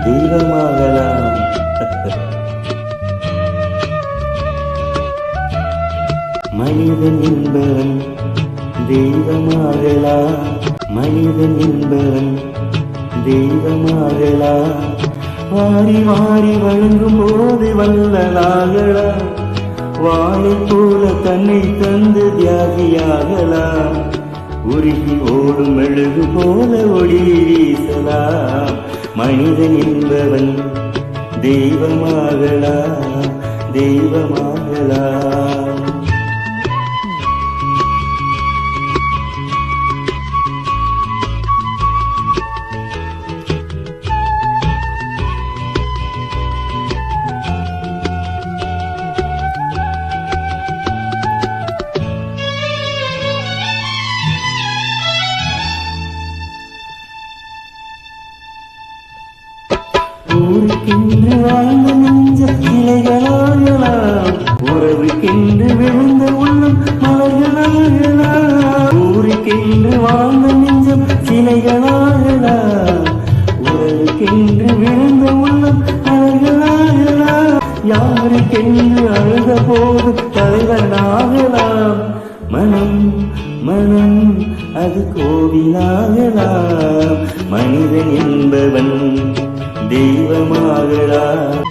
தெய்வமாகலாம். மனிதன் என்பவன் தெய்வமாகலாம். மனிதன் என்பவன் தெய்வமாகலாம். வாரி வாரி வழங்கும் போது வல்லலாகலாம். வாழை போல தன்னை தந்து தியாகியாகலாம். உருகி ஓடும் மெழுகு போல ஒளி வீசலாம். மனிதன் என்பவன் தெய்வமாகலாம். தெய்வமாகலாம். ஊருக்கென்று வாழ்ந்த நெஞ்ச கிளைகளாகலாம். உறவுக்கென்று விழுந்த உள்ளம் மலர்களாகலாம். ஊருக்கென்று வாழ்ந்த நெஞ்சம் சிலைகளாகலாம். உறவுக்கென்று விழுந்த உள்ளம் மலர்களாகலாம். யாருக்கென்று அழுத போது தலைவனாகலாம். மனம் மனம் அது கோவிலாகலாம். மனிதன் என்பவன் தெய்வமாகலாம்.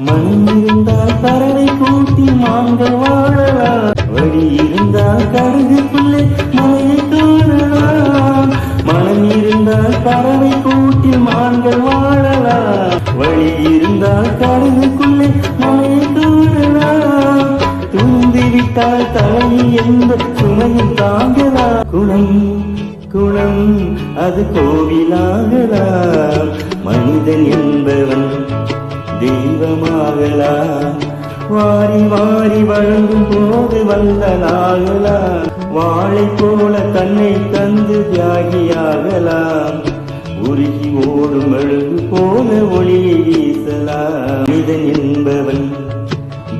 மனம் இருந்தால் பறவை கூட்டி மான்கள் வாழலாம். வழி இருந்தால் கடுகுக்குள்ளே மலையை காணலாம். மனம் இருந்தால் பறவை கூட்டி மான்கள் வாழலாம். வழி இருந்தால் கடுகுக்குள்ளே மலையை காணலாம். துந்திவிட்டால் தலையில் எந்த சுமையும் தாங்கலாம். குணம் குணம் அது கோவிலாகலாம். மனிதன் என்பவன் தெய்வமாகலாம். வாரி வாரி வழங்கும் போது வல்லலாகலாம். வாழை போல தன்னை தந்து தியாகியாகலாம். உருகி ஓடும் மெழுகு போல ஒளியை வீசலாம். மனிதன் என்பவன்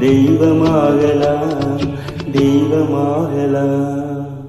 தெய்வமாகலாம். தெய்வமாகலாம்.